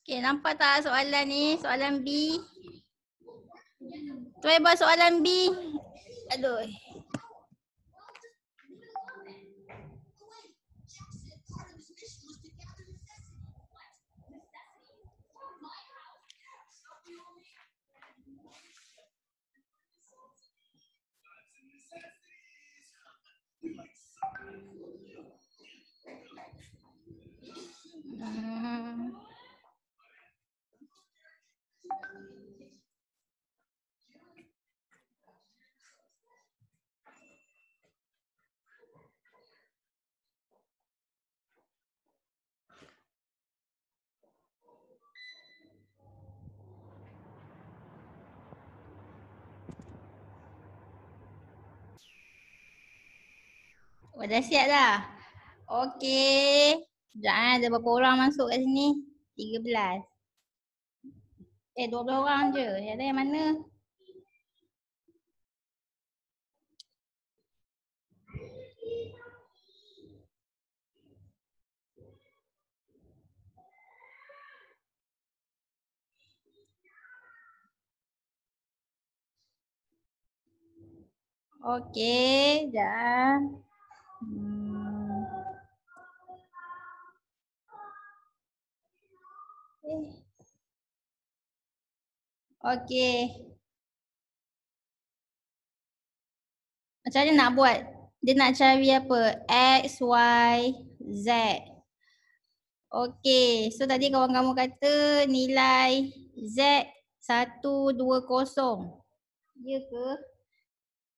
Okay, nampak tak soalan ni? Soalan B. Try buat soalan B. Aduh. Oh, dah siap dah? Okey. Sekejap ada berapa orang masuk kat sini? 13. 12 orang je. Yang ada yang mana? Okey, sekejap. Okey. Macam mana nak buat? Dia nak cari apa? X, Y, Z. Okey, so tadi kawan kamu kata nilai Z 120. Ya ke?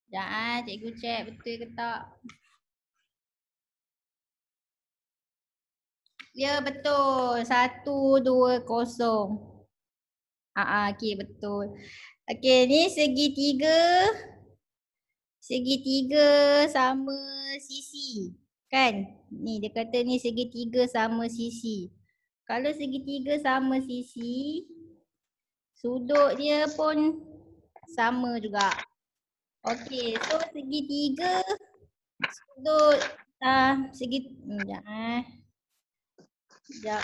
Sekejap cikgu check betul ke tak. Ya betul, 120. Okey betul. Okey, ni segitiga. Segitiga sama sisi. Kan? Ni dia kata ni segitiga sama sisi. Kalau segitiga sama sisi, sudut dia pun sama juga. Okey, so segitiga sudut sekejap.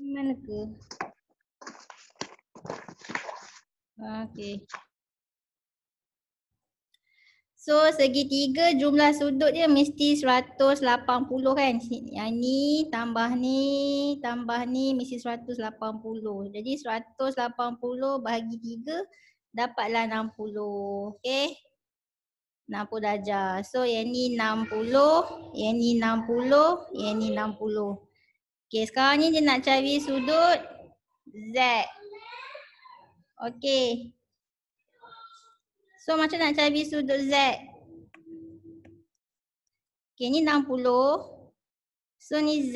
Mana ke? Okey. So segitiga jumlah sudut dia mesti 180 kan. Yang ni tambah ni mesti 180. Jadi 180 bahagi 3 dapatlah 60. Okey. 60 darjah. So yang ni 60, yang ni 60, yang ni 60. Okey, sekarang ni dia nak cari sudut Z. Okey. So macam nak cari sudut Z? Okey, ni 60. So ni Z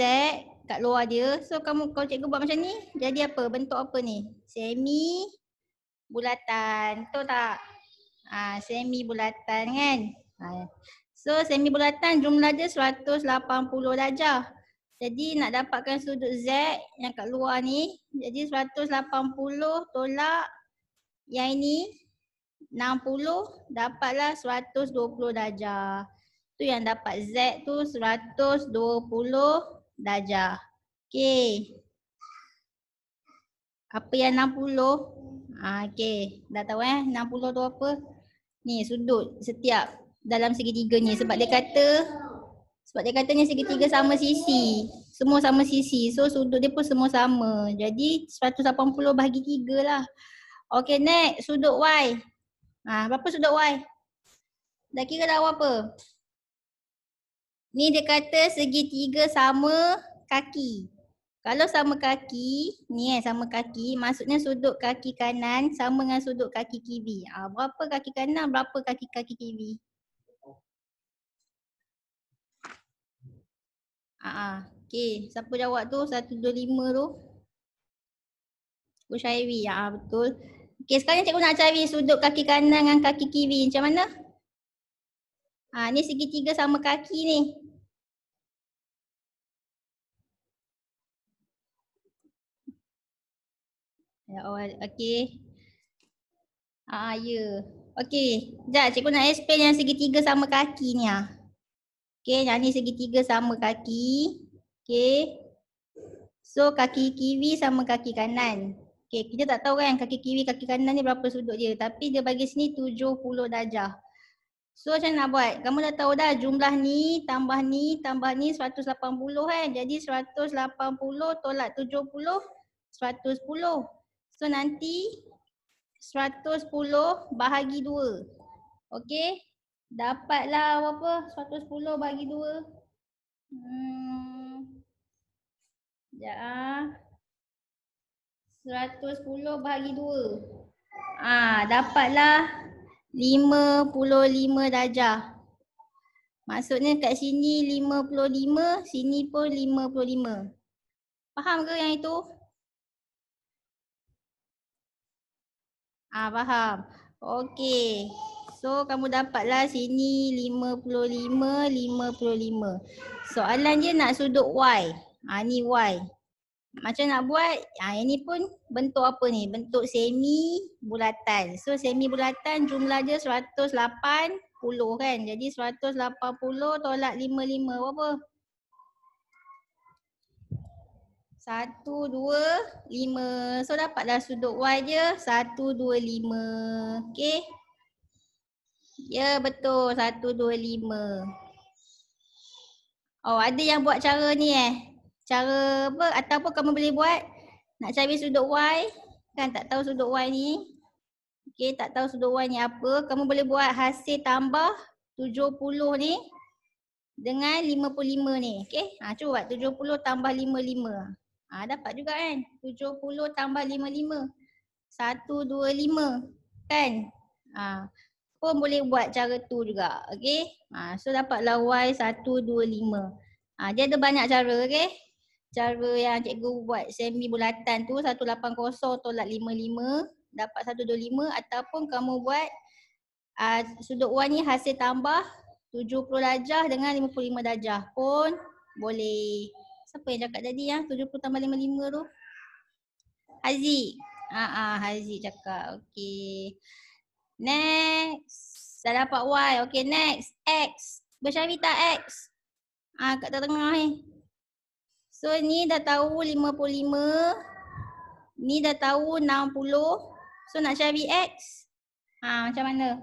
kat luar dia. So kalau cikgu buat macam ni, jadi apa? Bentuk apa ni? Semi bulatan. Betul tak? Semi bulatan kan? So semi bulatan jumlah dia 180 darjah. Jadi nak dapatkan sudut Z yang kat luar ni, jadi 180 tolak yang ini 60 dapatlah 120 darjah. Tu yang dapat Z tu 120 darjah. Okey. Apa yang 60? Okey. Dah tahu 60 tu apa? Ni sudut setiap dalam segitiga ni. Sebab dia kata ni segitiga sama sisi. Semua sama sisi. So sudut dia pun semua sama. Jadi 180 bahagi 3 lah. Okey, next sudut Y. Berapa sudut Y? Dah kira dah apa? Ni dia kata segitiga sama kaki. Kalau sama kaki, ni sama kaki, maksudnya sudut kaki kanan sama dengan sudut kaki kiri. Berapa kaki kanan, berapa kaki kiri? Okey, siapa jawab tu? 125 tu. Cikgu Syairi, betul. Okey, sekarang cikgu nak cari sudut kaki kanan dengan kaki kiri. Macam mana? Ni segitiga sama kaki ni. Ya Allah, okey. Ya. Okey, sekejap cikgu nak explain yang segitiga sama kaki ni. Okey, yang ni segitiga sama kaki. Okey. So kaki kiri sama kaki kanan. Okay, kita tak tahu kan kaki kiri, kaki kanan ni berapa sudut dia. Tapi dia bagi sini 70 darjah. So macam nak buat? Kamu dah tahu dah jumlah ni, tambah ni 180 kan. Jadi 180 tolak 70, 110. So nanti 110 bahagi 2. Okey. Dapatlah berapa? 110 bahagi 2. Sekejap ah. 110 bahagi 2. Dapatlah 55 darjah. Maksudnya kat sini 55, sini pun 55. Faham ke yang itu? Faham. Okey. So kamu dapatlah sini 55, 55. Soalan dia nak sudut Y. Ni Y. Macam nak buat, yang ni pun bentuk apa ni? Bentuk semi bulatan. So semi bulatan jumlah dia 180 kan. Jadi 180 tolak 55 berapa? 125. So dapatlah sudut Y dia 125. Okey. Ya betul 125. Oh ada yang buat cara ni Cara apa? Ataupun kamu boleh buat nak cari sudut Y. Kan tak tahu sudut Y ni. Okey, tak tahu sudut Y ni apa. Kamu boleh buat hasil tambah 70 ni dengan 55 ni. Okey. Cuba buat 70 tambah 55. Dapat juga kan? 70 tambah 55. 125. Kan? Pun boleh buat cara tu juga. Okey. So dapatlah Y 125. Dia ada banyak cara. Okey. Cara yang cikgu buat semi bulatan tu 180 tolak 55 dapat 125 ataupun kamu buat sudut Y ni hasil tambah 70 darjah dengan 55 darjah pun boleh. Siapa yang cakap tadi 70 tambah 55 tu? Haziq. Haziq cakap. Okey. Next. Dah dapat Y. Okey next. X. Bercari tak X? Kat tengah ni. So ni dah tahu 55. Ni dah tahu 60. So nak cari X. Macam mana?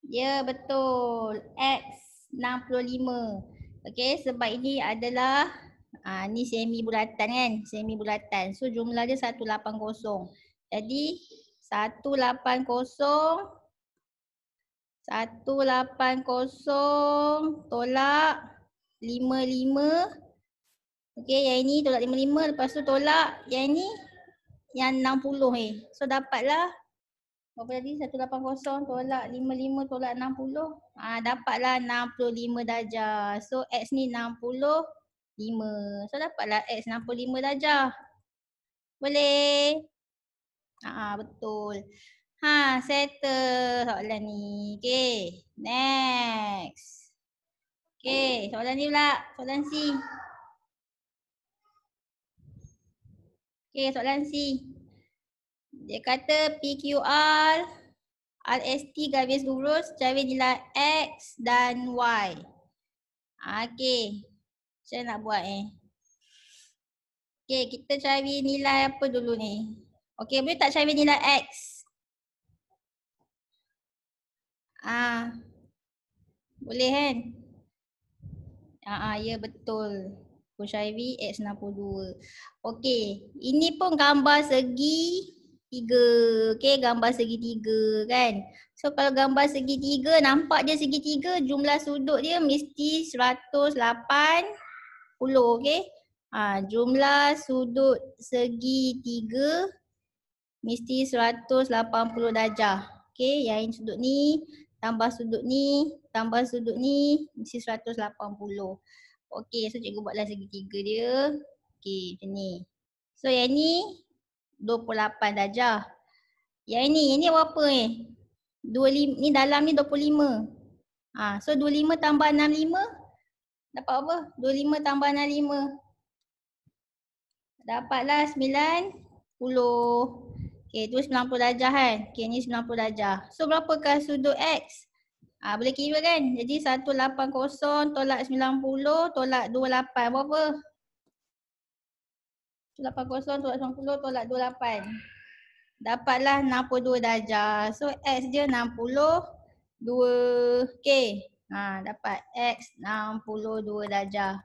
Ya betul. X 65. Okey sebab ini adalah ni semi bulatan kan. Semi bulatan. So jumlah dia 180. Jadi 180 tolak 55. Okey, yang ini tolak 55, lepas tu tolak yang ini yang 60 ni. So dapatlah berapa tadi? 180 tolak 55 tolak 60. Dapatlah 65 darjah. So X ni 65. So dapatlah X 65 darjah. Boleh? Betul. Settle soalan ni. Okey, next. Okey, soalan ni pula. Soalan C. Okey, soalan C. Dia kata PQR RST garis lurus cari nilai X dan Y. Okey. Macam nak buat Okey, kita cari nilai apa dulu ni? Okey, boleh tak cari nilai X? Boleh kan? Ya betul. Cari X 62. Okey, ini pun gambar segi 3. Okey, gambar segi 3 kan. So kalau gambar segi 3 nampak dia segi 3, jumlah sudut dia mesti 180. Okey. Jumlah sudut segi 3 mesti 180 darjah. Okey, yang ini sudut ni tambah sudut ni tambah sudut ni mesti 180. Okey, so cikgu buatlah segi 3 dia. Okey, macam ni. So yang ni 28 darjah. Yang ni berapa ni? 25, ni dalam ni 25. So 25 tambah 65 dapat apa? 25 tambah 65. Dapatlah 90. Okey, tu 90 darjah kan? Okey, ni 90 darjah. So berapakah sudut X? Boleh kira kan? Jadi 180 tolak 90 tolak 28 berapa? 180 tolak 90 tolak 28. Dapatlah 62 darjah. So X dia 62. Okay. Dapat X 62 darjah.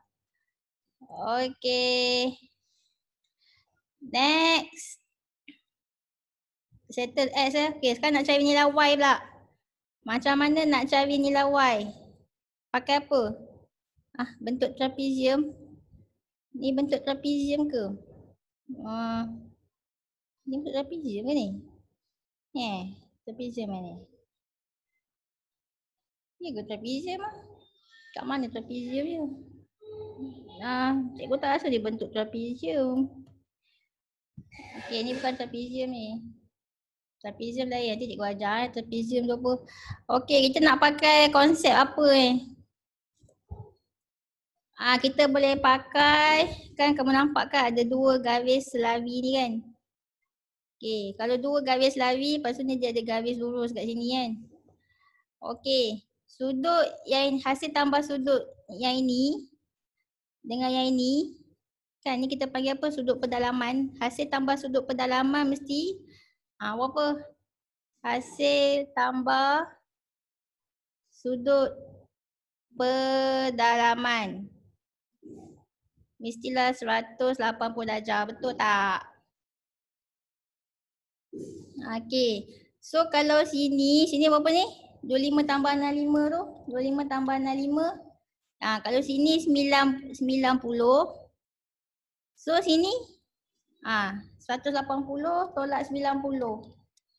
Okay. Next. Settle X Okay, sekarang nak cari nilai Y pula. Macam mana nak cari nilai Y? Pakai apa? Bentuk trapezium. Ni bentuk trapezium ke? Ni bentuk trapezium ke ni? Trapezium ni. Ni ke trapezium lah? Kat mana trapezium dia? Cikgu tak rasa dia bentuk trapezium. Okay, ni bukan trapezium ni. Trapezium lain, nanti cikgu ajar trapezium tu apa. Okay, kita nak pakai konsep apa ni? Kita boleh pakai, kan kamu nampak kan ada dua garis selawi ni kan. Okay, kalau dua garis selawi, lepas tu ni dia ada garis lurus kat sini kan. Okay, sudut yang hasil tambah sudut yang ini dengan yang ini, kan ni kita panggil apa? Sudut pedalaman. Hasil tambah sudut pedalaman mesti apa? Hasil tambah sudut pedalaman mestilah 180 darjah, betul tak? Okay, so kalau sini berapa ni? 25 tambah 65 tu, 25 tambah 65. Kalau sini 90. So sini 180 tolak 90.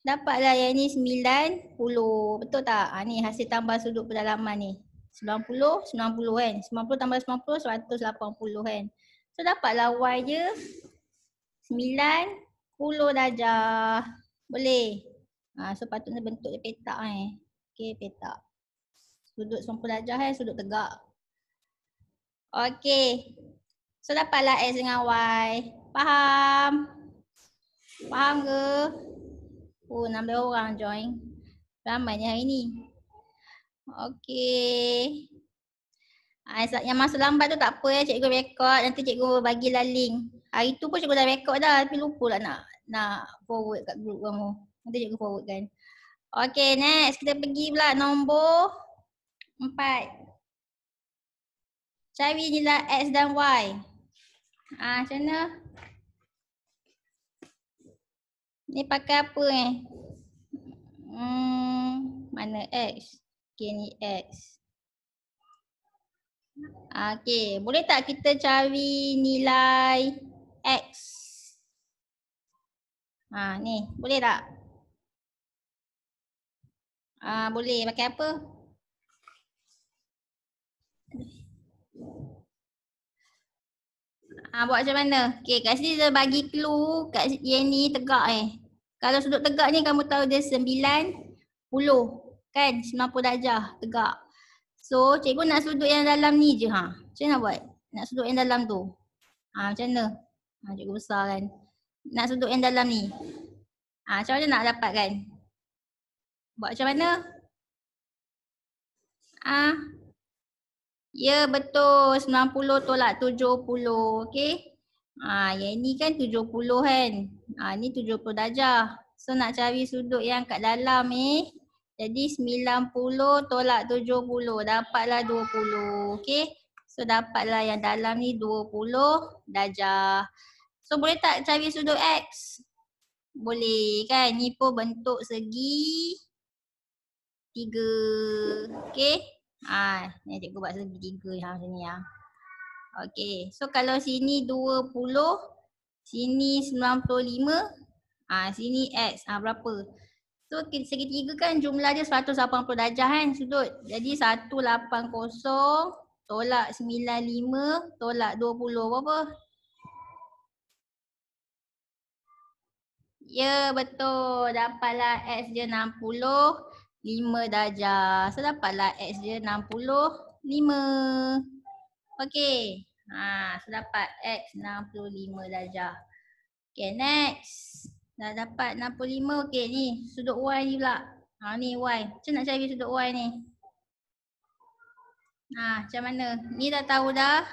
Dapatlah yang ni 90, betul tak? Ni hasil tambah sudut pedalaman ni. 90 kan. 90 tambah 90 180 kan. So dapatlah Y je 90 darjah. Boleh. So patutnya bentuk dia petak Okay, petak. Sudut 90 darjah sudut tegak. Okay. So dapatlah X dengan Y. Faham? Faham ke? 16 orang join. Ramai ni hari ni. Okay. Yang masuk lambat tu tak apa cikgu rekod. Nanti cikgu bagilah link. Hari tu pun cikgu dah rekod dah. Tapi lupa lah nak forward kat group kamu. Nanti cikgu forward kan. Okay, next kita pergi pula nombor 4. Cari nilai X dan Y. Macam mana? Ni pakai apa mana X? Okay, ni X. Okay, boleh tak kita cari nilai X? Ni, boleh tak? Boleh, pakai apa? Buat macam mana? Okay, kat sini dia bagi clue kat yang ni tegak Kalau sudut tegak ni kamu tahu dia 90 kan? 90 darjah tegak. So, cikgu nak sudut yang dalam ni je Macam mana buat? Nak sudut yang dalam tu. Macam mana? Cikgu besar kan. Nak sudut yang dalam ni. Macam mana nak dapat kan? Buat macam mana? Ya betul. 90 tolak 70. Okay. Yang ni kan 70 kan. Ni 70 darjah. So nak cari sudut yang kat dalam Jadi 90 tolak 70. Dapatlah 20. Okay. So dapatlah yang dalam ni 20 darjah. So boleh tak cari sudut X? Boleh kan. Ni pun bentuk segi 3. Okay. Ni cikgu buat segi 3 macam ni Okay. So kalau sini 20. Sini 95. Sini X. Berapa? So segitiga kan jumlah dia 180 darjah kan sudut. Jadi 180 tolak 95 tolak 20 berapa? Ya betul. Dapatlah X dia 65 darjah. So dapatlah X dia 65. Okay. So dapat X 65 darjah. Okay, next. Dah dapat 65. Okay, ni sudut Y ni pula. Ni Y. Macam nak cari sudut Y ni? Macam mana? Ni dah tahu dah.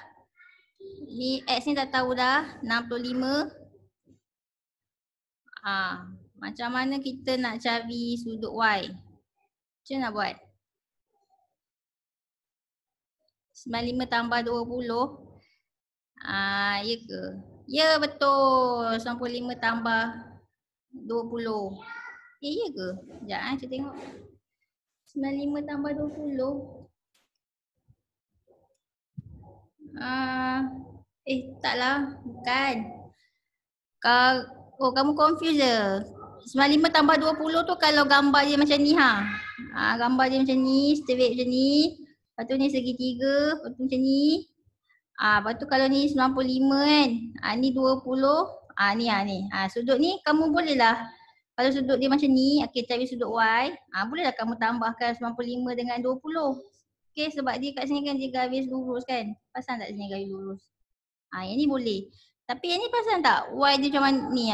Ni X ni dah tahu dah 65. Macam mana kita nak cari sudut Y? Macam mana nak buat? 95 tambah 20. Ya ke? Ya betul. 95 tambah 20. Ya ke? Sekejap saya tengok. 95 tambah 20. Taklah. Bukan. Kamu confuse je. 95 tambah 20 tu kalau gambar dia macam ni gambar dia macam ni, straight macam ni. Lepas tu ni segitiga, lepas tu macam ni. Lepas tu kalau ni 95 kan. Ni 20. Ni. Sudut ni kamu boleh lah. Kalau sudut dia macam ni, cari sudut Y. Bolehlah kamu tambahkan 95 dengan 20. Sebab dia kat sini kan dia garis lurus kan. Pasang tak sini garis lurus? Yang ni boleh. Tapi yang ni pasang tak? Y dia macam ni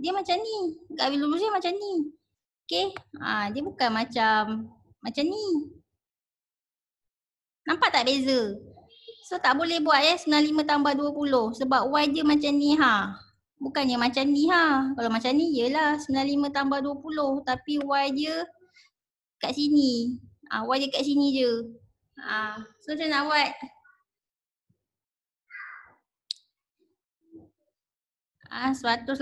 Dia macam ni. Garis lurus dia macam ni. Dia bukan macam ni. Nampak tak beza? So tak boleh buat 95 tambah 20 sebab Y dia macam ni Bukannya macam ni Kalau macam ni yelah 95 tambah 20 tapi Y dia kat sini. Y dia kat sini je. So macam nak buat? 180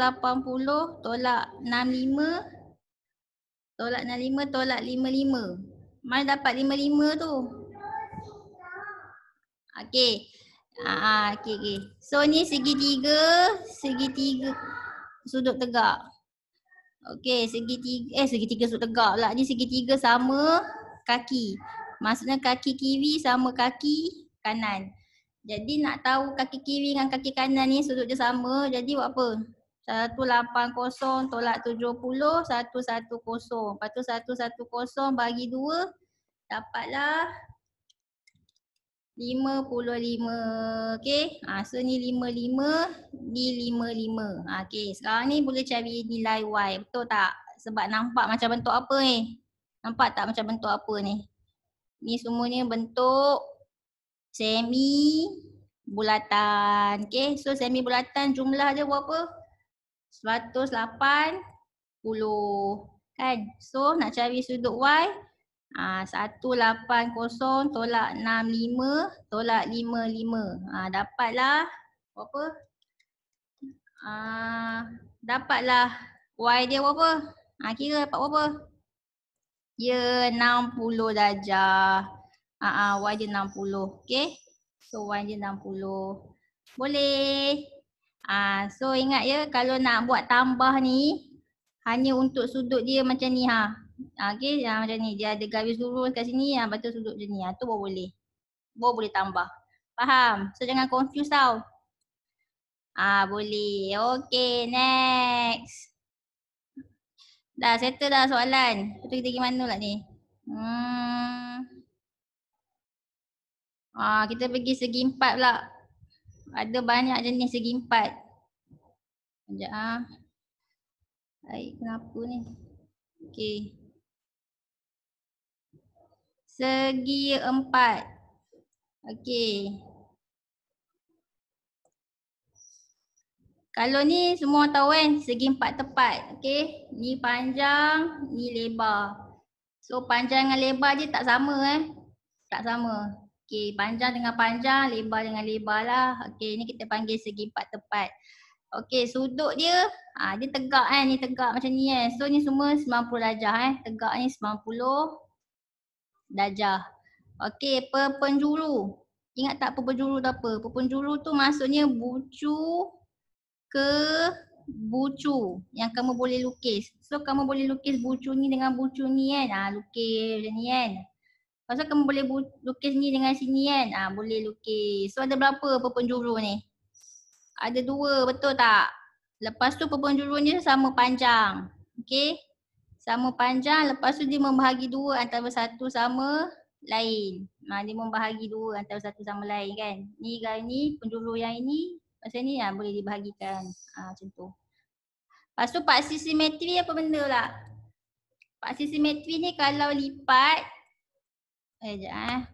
tolak 65 tolak 65 tolak 55. Mana dapat 55 tu? Okey. So ni segitiga sudut tegak. Segitiga sudut tegak pula. Ni segitiga sama kaki. Maksudnya kaki kiri sama kaki kanan. Jadi nak tahu kaki kiri dengan kaki kanan ni sudut dia sama. Jadi buat apa? 180 tolak 70, 110. Lepas tu 110 bagi 2 dapatlah 55. So ni 55, ni 55. Sekarang ni boleh cari nilai Y. Betul tak? Sebab nampak macam bentuk apa ni? Nampak tak macam bentuk apa ni? Ni semuanya bentuk semi bulatan. So semi bulatan jumlah dia berapa? 180 kan? So nak cari sudut Y 180 tolak 65 tolak 55. Dapatlah berapa? Dapatlah Y dia berapa? Kira dapat berapa? Ya 60 darjah. Y dia 60. So Y dia 60. Boleh. So ingat ya kalau nak buat tambah ni hanya untuk sudut dia macam ni macam ni dia ada garis lurus kat sini lepas tu sudut macam ni tu baru boleh. Baru boleh tambah. Faham? So jangan confuse tau. Boleh. Okay, next. Dah settle dah soalan. Lepas tu kita pergi mana pula ni? Kita pergi segi empat pula. Ada banyak jenis segi empat. Sekejap kenapa ni? Segi empat. Kalau ni semua tahu kan segi empat tepat. Ni panjang, ni lebar. So panjang dengan lebar je tak sama Tak sama. Panjang dengan panjang, lebar dengan lebar lah. Ni kita panggil segi empat tepat. Sudut dia dia tegak ni tegak macam ni So ni semua 90 darjah Tegak ni 90 darjah. Perpenjuru. Ingat tak perpenjuru tu apa? Perpenjuru tu maksudnya bucu ke bucu yang kamu boleh lukis. So kamu boleh lukis bucu ni dengan bucu ni lukis macam ni Lepas tu kamu boleh lukis ni dengan sini boleh lukis. So ada berapa perpenjuru ni? Ada 2, betul tak? Lepas tu perpenjuru ni sama panjang. Sama panjang, lepas tu dia membahagi 2 antara satu sama lain. Dia membahagi 2 antara satu sama lain kan. Ni penjuru yang ini macam ni boleh dibahagikan. Macam tu. Lepas tu paksi simetri apa benda lah? Paksi simetri ni kalau lipat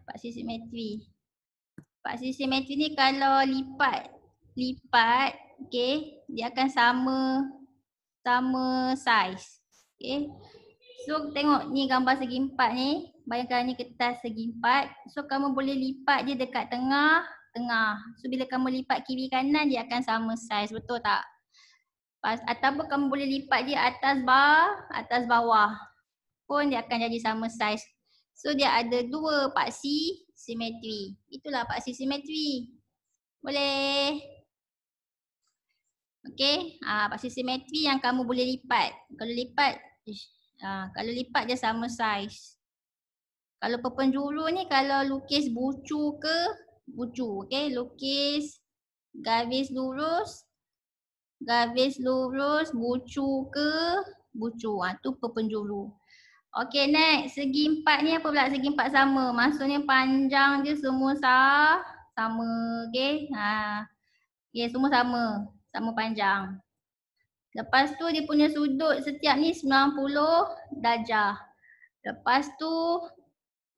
paksi simetri. paksi simetri ni kalau lipat, okey, dia akan sama saiz. Okey. So tengok ni gambar segi empat ni, bayangkan ni kertas segi empat. So kamu boleh lipat dia dekat tengah. So bila kamu lipat kiri kanan dia akan sama saiz, betul tak? Ataupun kamu boleh lipat dia atas bawah pun dia akan jadi sama saiz. So dia ada dua paksi simetri. Itulah paksi simetri. Boleh? Okey, paksi simetri yang kamu boleh lipat. Kalau lipat dia sama saiz. Kalau perpenjuru ni kalau lukis bucu ke bucu, okey, lukis garis lurus, bucu ke bucu, tu perpenjuru. Okey, next, segi empat ni apa pula? Segi empat sama, maksudnya panjang dia semua sama, okey. Okey, semua sama panjang. Lepas tu dia punya sudut setiap ni 90 darjah. Lepas tu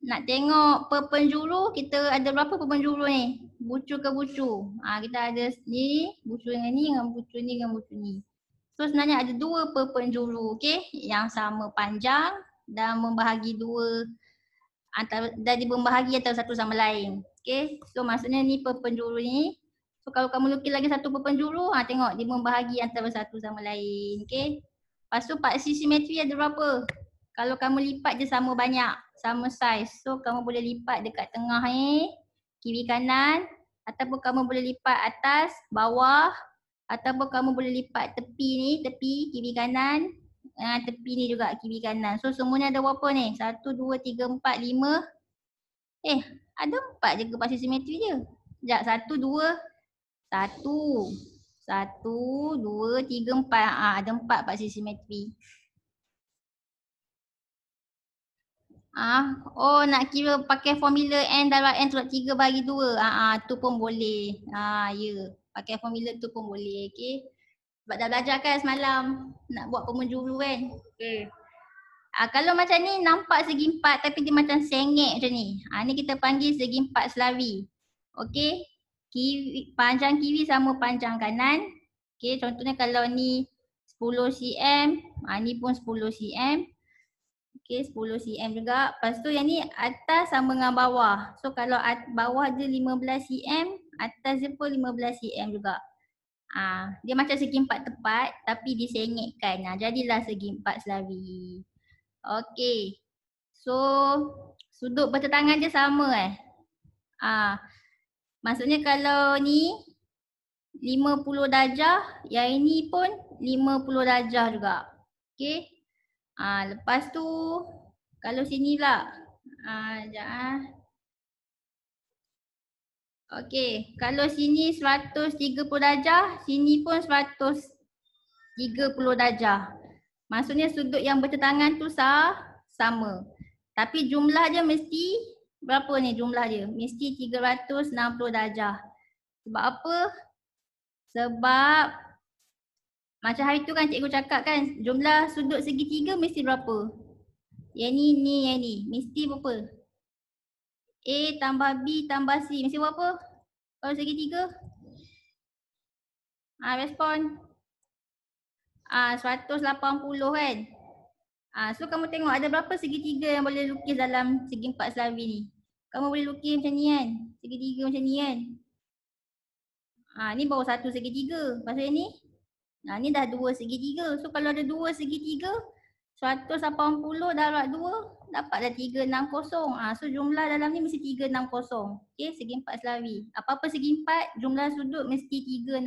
nak tengok perpenjuru, kita ada berapa perpenjuru ni? Bucu ke bucu. Kita ada ni, bucu dengan ni, dengan bucu ni, dengan bucu ni. So sebenarnya ada dua perpenjuru, okey, yang sama panjang dan membahagi antara satu sama lain. Okey, so maksudnya ni perpenjuru ni. So kalau kamu lukis lagi satu perpenjuru, tengok dia membahagi antara satu sama lain. Okey. Lepas tu paksi simetri ada berapa? Kalau kamu lipat dia sama banyak, sama saiz. So kamu boleh lipat dekat tengah ni, kiri kanan, ataupun kamu boleh lipat atas, bawah, ataupun kamu boleh lipat tepi ni, tepi kiri kanan, tepi ni juga kiri kanan. So semuanya ada berapa ni? 1, 2, 3, 4, 5. Ada 4 je ke paksi simetri je. Sekejap, 1, 2, 3, 4. Ada 4 paksi simetri. Nak kira pakai formula N darab N turut 3 bagi 2. Tu pun boleh. Ya. Pakai formula tu pun boleh. Okay. Sebab dah belajar kan semalam nak buat perpenjuru kan. Okay. Kalau macam ni nampak segi empat tapi dia macam sengit macam ni. Ni kita panggil segi empat selawi. Okay. Panjang kiri sama panjang kanan. Okay. Contohnya kalau ni 10 cm. Ni pun 10 cm. Okay, 10 cm juga. Lepas tu yang ni atas sama dengan bawah. So kalau bawah dia 15 cm, atas dia pun 15 cm juga. Dia macam segi empat tepat tapi disengitkan. Jadilah segi empat selawi. Okay. So sudut bertentangan dia sama maksudnya kalau ni 50 darjah, yang ini pun 50 darjah juga. Okay. Lepas tu kalau sini pula. Okey, kalau sini 130 darjah, sini pun 130 darjah. Maksudnya sudut yang bertentangan tu sama. Tapi jumlah dia mesti berapa ni jumlah dia? Mesti 360 darjah. Sebab apa? Sebab macam hari tu kan cikgu cakap kan, jumlah sudut segitiga mesti berapa? Yang ni, yang ni. Mesti berapa? A tambah B tambah C. Mesti berapa? Kalau segitiga? Respon. 180 kan? So kamu tengok ada berapa segitiga yang boleh lukis dalam segi empat selawi ni? Kamu boleh lukis macam ni kan? Segitiga macam ni kan? Ni baru satu segitiga. Lepas tu ni? Ni dah dua segitiga. So kalau ada dua segitiga, 180 darab 2 dapatlah 360. So jumlah dalam ni mesti 360. Okay, segi empat selawi. Apa-apa segi empat, jumlah sudut mesti 360.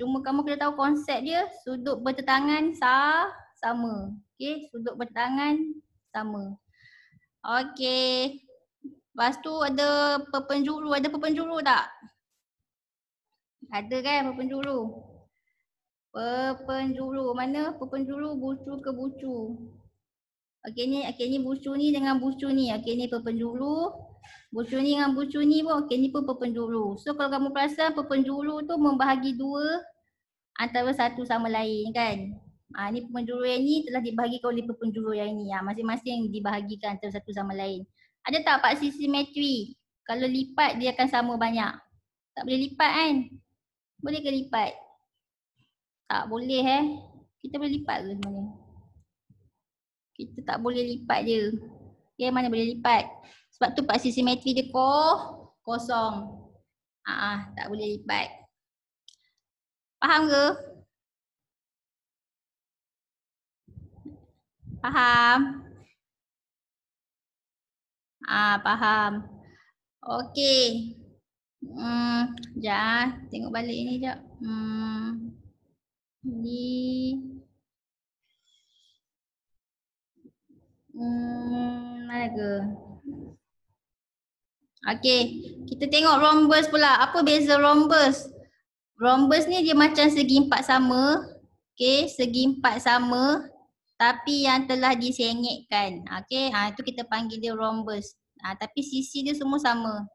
Cuma kamu kena tahu konsep dia, sudut bertentangan sama. Okay, sudut bertentangan sama. Okay. Lepas tu ada perpenjuru. Ada perpenjuru tak? Ada kan perpenjuru? Perpenjuru. Mana perpenjuru bucu ke bucu? Okey ni bucu ni dengan bucu ni. Okey ni perpenjuru. Bucu ni dengan bucu ni pun okey ni pun perpenjuru. So kalau kamu perasan perpenjuru tu membahagi dua antara satu sama lain kan. Ni perpenjuru yang ni telah dibahagikan oleh perpenjuru yang ni. Masing-masing dibahagikan antara satu sama lain. Ada tak paksi simetri? Kalau lipat dia akan sama banyak. Tak boleh lipat kan? Boleh ke lipat? Tak boleh Kita boleh lipat ke sebenarnya? Kita tak boleh lipat dia. Okay, mana boleh lipat? Sebab tu paksi simetri dia kosong. Tak boleh lipat. Faham ke? Faham? Faham. Okey. Sekejap tengok balik ni sekejap. Ni. Mana ke? Okey, kita tengok rhombus pula. Apa beza rhombus? Rhombus ni dia macam segi empat sama. Okey, segi empat sama tapi yang telah disengitkan. Okey, itu kita panggil dia rhombus. Tapi sisi dia semua sama.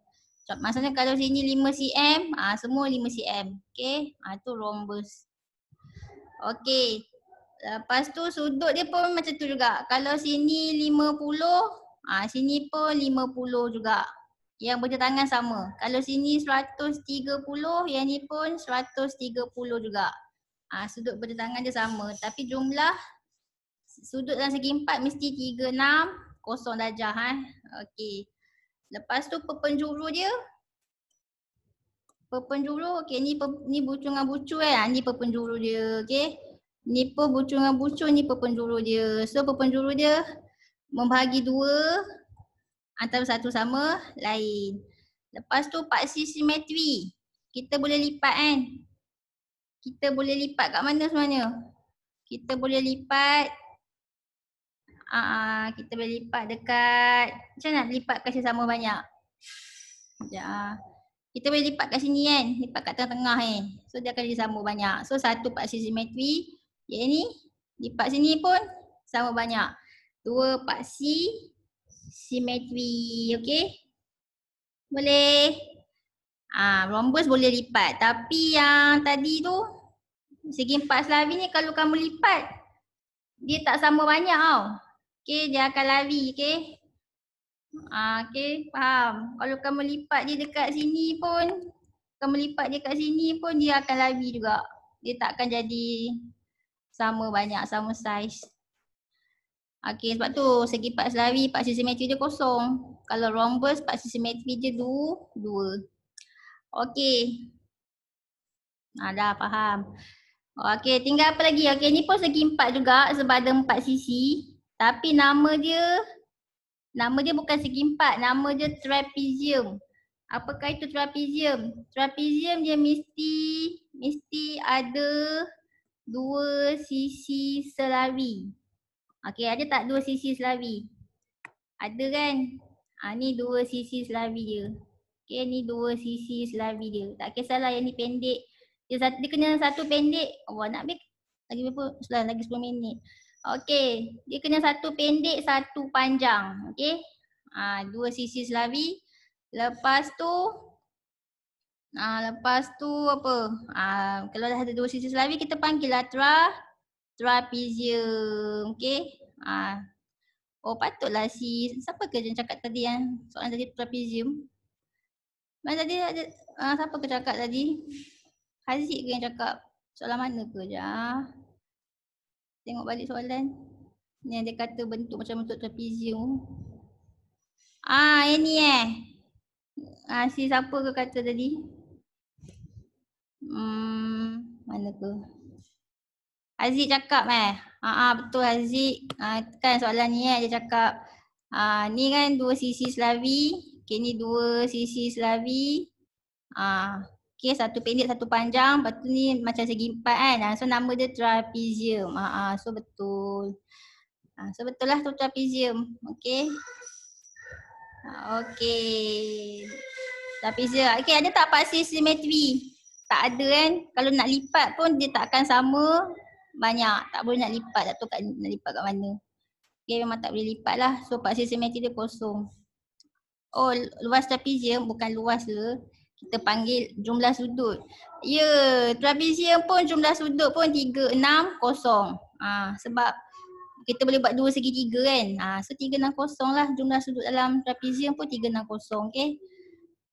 Maksudnya kalau sini 5 cm, semua 5 cm. Okey, itu rhombus. Okey. Lepas tu sudut dia pun macam tu juga. Kalau sini 50, sini pun 50 juga. Yang bertentangan sama. Kalau sini 130, yang ni pun 130 juga. Sudut bertentangan dia sama. Tapi jumlah sudut dalam segi empat mesti 360 darjah. Okey. Lepas tu perpenjuru dia. Perpenjuru, okey, ni bucu dengan bucu ni perpenjuru dia, okey. Ni pun bucu dengan bucu, ni perpenjuru dia. So perpenjuru dia membahagi dua antara satu sama lain. Lepas tu paksi simetri. Kita boleh lipat kan? Kita boleh lipat kat mana sebenarnya? Kita boleh lipat kita boleh lipat dekat, macam mana nak lipat kasi sama banyak? Sekejap. Kita boleh lipat kat sini kan? Lipat kat tengah-tengah ni. So dia akan jadi sama banyak. So satu paksi simetri. Yang ni lipat sini pun sama banyak. Dua paksi simetri. Okey? Boleh? Rhombus boleh lipat. Tapi yang tadi tu segi empat selawi ni kalau kamu lipat dia tak sama banyak tau. Okey, dia akan lari. Okey? Okey, faham. Kalau kamu lipat dia dekat sini pun, kamu lipat dia kat sini pun dia akan lari juga. Dia tak akan jadi sama banyak, sama saiz. Okey, sebab tu segi empat selawi, paksi simetri dia kosong. Kalau rhombus, paksi simetri dia dua. Okey. Dah faham. Okey, tinggal apa lagi? Okey, ni pun segi empat juga sebab ada 4 sisi. Tapi nama dia bukan segi empat, nama dia trapezium. Apakah itu trapezium? Trapezium dia mesti ada dua sisi selawi. Okey, ada tak dua sisi selawi? Ada kan? Ni dua sisi selawi dia. Okey, ni dua sisi selawi dia. Tak kisahlah yang ni pendek. Dia kena satu pendek. Nak ambil lagi berapa? Lagi 10 minit. Okey, dia kena satu pendek, satu panjang. Okey. Dua sisi selawi. Lepas tu apa? Kalau dah ada dua sisi selawi kita panggil lah trapezium. Okey. Patutlah siapa ke yang cakap tadi yang soalan tadi trapezium? Mana tadi ada siapa ke cakap tadi? Haziq ke yang cakap? Soalan mana ke? Tengok balik soalan. Ni dia kata bentuk macam bentuk trapezium. Yang ni siapa ke kata tadi? Mana ke? Haziq cakap betul Haziq. Kan soalan ni dia cakap ni kan dua sisi selawi. Okay, ni dua sisi selawi. Okay, satu pendek, satu panjang. Lepas tu ni macam segi empat kan. So nama dia trapezium. So betul. So betul lah tu trapezium. Okay. Okay. Trapezium. Okay, ada tak paksi simetri? Tak ada kan. Kalau nak lipat pun dia tak akan sama banyak. Tak boleh nak lipat. Tak tahu nak lipat kat mana. Okay, memang tak boleh lipat lah. So paksi simetri dia kosong. Luas trapezium bukan luas ke. Kita panggil jumlah sudut. Trapezium pun jumlah sudut pun 360. Sebab kita boleh buat dua segitiga kan. So 360 lah jumlah sudut dalam trapezium pun 360. Okay.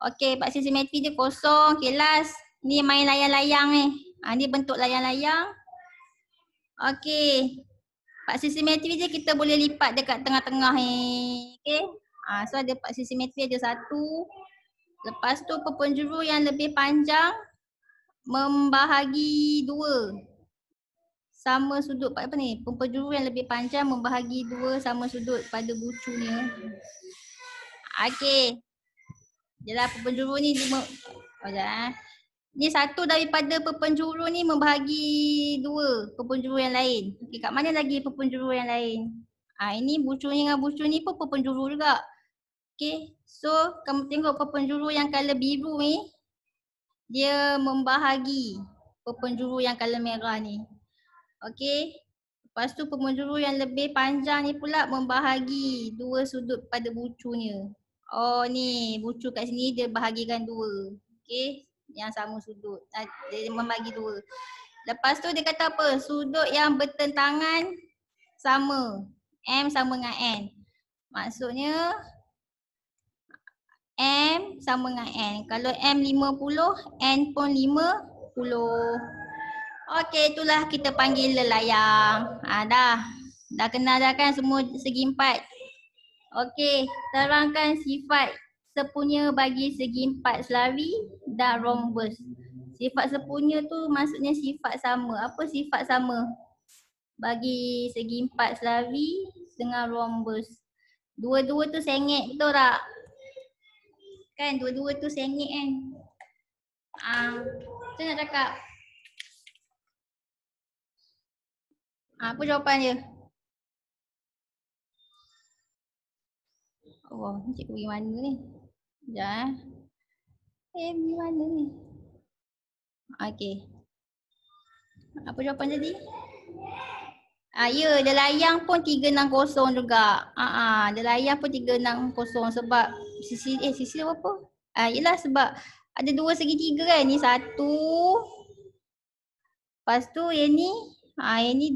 Okey, paksi simetri dia kosong. Okey, last. Ni main layang-layang ni. Ni bentuk layang-layang. Okey. Paksi simetri je kita boleh lipat dekat tengah-tengah ni. Okey. So ada paksi simetri ada satu. Lepas tu penjuru yang lebih panjang membahagi dua. Sama sudut apa ni? Penjuru yang lebih panjang membahagi dua sama sudut pada bucunya. Okey. Jelah penjuru ni ni satu daripada penjuru ni membahagi dua penjuru yang lain. Okey, kat mana lagi penjuru yang lain? Ini bucu ni dengan bucu ni pun penjuru juga. Okey. So, kamu tengok penjuru yang color biru ni dia membahagi penjuru yang color merah ni. Okey. Lepas tu penjuru yang lebih panjang ni pula membahagi dua sudut pada bucunya. Oh ni bucu kat sini dia bahagikan dua. Okey. Yang sama sudut. Dia membagi dua. Lepas tu dia kata apa? Sudut yang bertentangan sama. M sama dengan N. Maksudnya M sama dengan N. Kalau M 50, N pun 50. Okey, itulah kita panggil layang. Dah kenal dah kan semua segi empat. Okey, terangkan sifat sepunya bagi segi empat selawi dan rhombus. Sifat sepunya tu maksudnya sifat sama. Apa sifat sama bagi segi empat selawi dengan rhombus? Dua-dua tu sengit, betul tak? Kan dua-dua tu sengit kan? Macam nak cakap? Apa jawapan dia? Oh, cikgu pergi mana ni? Sekejap pergi mana ni? Okey. Apa jawapan tadi? Ya, dia layang pun 360 juga. Dia layang pun 360 sebab sisi berapa? Yelah sebab ada dua segitiga kan. Ni satu. Lepas tu yang ni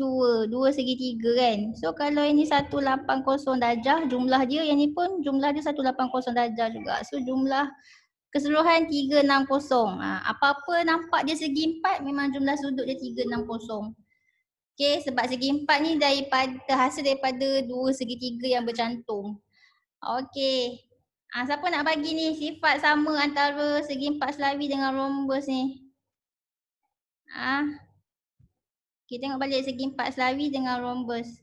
dua segitiga kan. So kalau yang ni 180 darjah, jumlah dia yang ni pun jumlah dia 180 darjah juga. So jumlah keseluruhan 360. Apa-apa nampak dia segi empat memang jumlah sudut dia 360. Okey, sebab segi empat ni terhasil daripada dua segitiga yang bercantum. Okey. Siapa nak bagi ni sifat sama antara segi empat selawi dengan rhombus ni? Kita tengok balik segi empat selawi dengan rhombus.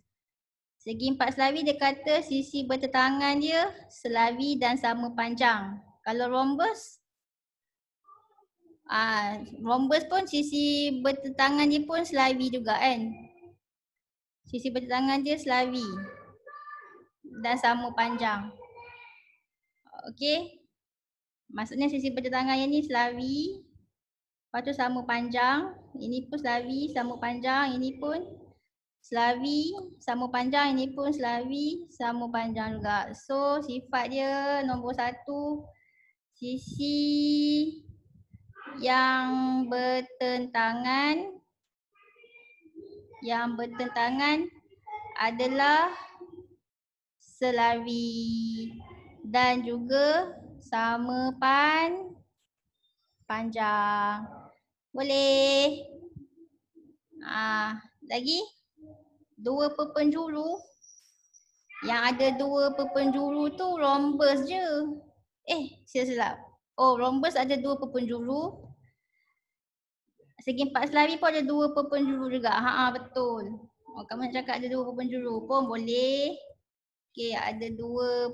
Segi empat selawi dia kata sisi bertentangan dia selawi dan sama panjang. Kalau rhombus, rhombus pun sisi bertentangan dia pun selawi juga kan. Sisi bertentangan dia selawi dan sama panjang. Okey. Maksudnya sisi bertentangan yang ni selawi. Lepas tu sama panjang. Ini pun selawi sama panjang. Ini pun selawi sama panjang. Ini pun selawi sama panjang juga. So sifat dia nombor satu. Sisi yang bertentangan adalah selawi dan juga sama panjang. Boleh? Lagi? Dua penjuru. Yang ada dua penjuru tu rhombus je. Silap. Oh, rhombus ada dua penjuru. Segi empat selawi pun ada dua penjuru juga. Betul. Kamu nak cakap ada dua penjuru pun boleh. Okey, ada dua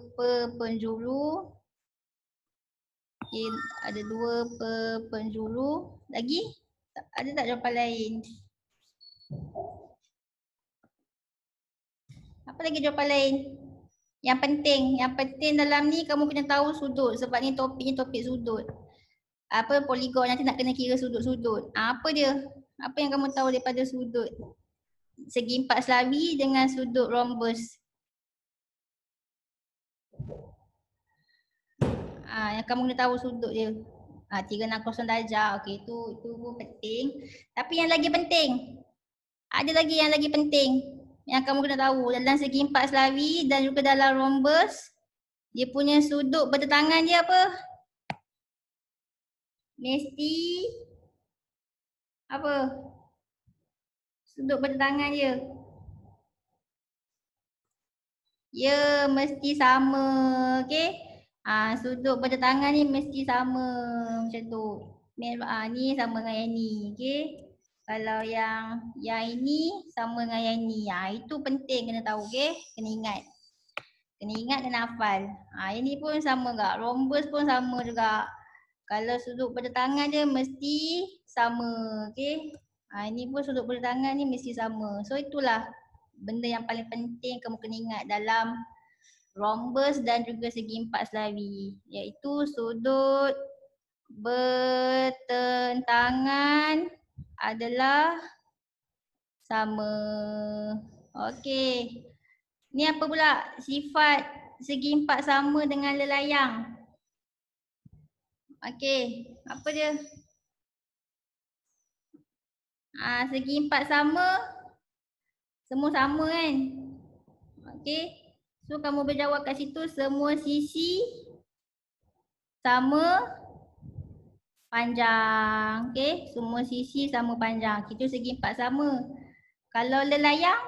penjuru. Okey, ada dua penjuru. Lagi? Ada tak jawapan lain? Apa lagi jawapan lain? Yang penting dalam ni kamu kena tahu sudut sebab ni topiknya topik sudut. Poligon nanti nak kena kira sudut-sudut. Apa dia? Apa yang kamu tahu daripada sudut? Segi empat selawi dengan sudut rhombus. Yang kamu kena tahu sudut dia. 360 darjah. Okey, itu pun penting. Tapi yang lagi penting. Ada lagi yang lagi penting yang kamu kena tahu dalam segi empat selawi dan juga dalam rhombus. Dia punya sudut bertentangan dia apa? mesti apa? Sudut bertentangan je. Ya, mesti sama. Okey. Sudut bertentangan ni mesti sama macam tu. Ni sama dengan yang ni. Okey. Kalau yang ini sama dengan yang ni. Itu penting kena tahu. Okey. Kena ingat. Kena ingat, kena hafal. Yang ni pun sama juga. Rhombus pun sama juga. Kalau sudut bertentangan dia mesti sama. Okey. Ini pun sudut bertentangan ni mesti sama. So itulah benda yang paling penting kamu kena ingat dalam rhombus dan juga segi empat selawi, iaitu sudut bertentangan adalah sama. Okey. Ni apa pula sifat segi empat sama dengan lelayang? Okey, apa dia? Segi empat sama, semua sama kan? Okey. So kamu berjawab kat situ semua sisi sama panjang. Okey, semua sisi sama panjang. Itu segi empat sama. Kalau lelayang?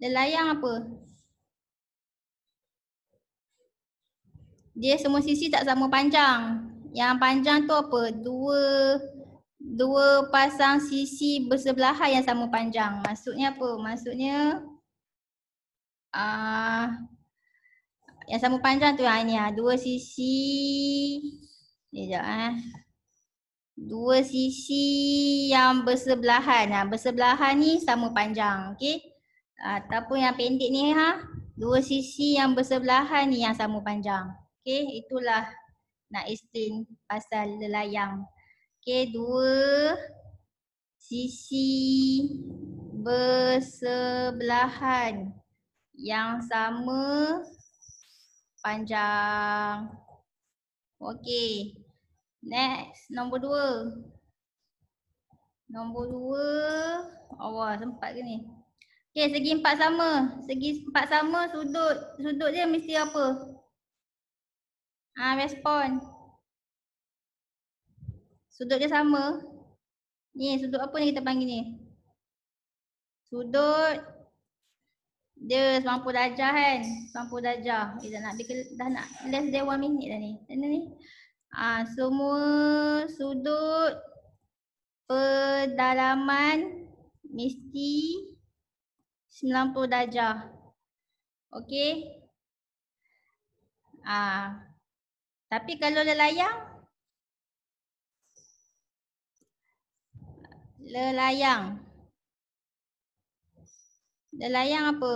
Lelayang apa? Dia semua sisi tak sama panjang. Yang panjang tu apa? Dua pasang sisi bersebelahan yang sama panjang. Maksudnya apa? Maksudnya yang sama panjang tu ini dua sisi. Sekejap dua sisi yang bersebelahan. Bersebelahan ni sama panjang. Okey. Ataupun yang pendek ni dua sisi yang bersebelahan ni yang sama panjang. Okey, itulah nak explain pasal lelayang. Okey, dua sisi bersebelahan yang sama panjang. Okey. Next, nombor 2. Nombor 2. Allah, sempat ke ni? Okey, segi empat sama. Segi empat sama, sudut dia mesti apa? Respon. Sudut dia sama. Ni sudut apa ni kita panggil ni? Sudut dia 90 darjah kan? 90 darjah. Dah nak less than 1 minute dah ni. Ni. Semua sudut pedalaman mesti 90 darjah. Okey. Tapi kalau lelayang? Lelayang apa?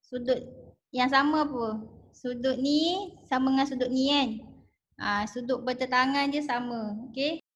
Sudut yang sama apa? Sudut ni sama dengan sudut ni kan? Sudut bertentangan je sama. Okey.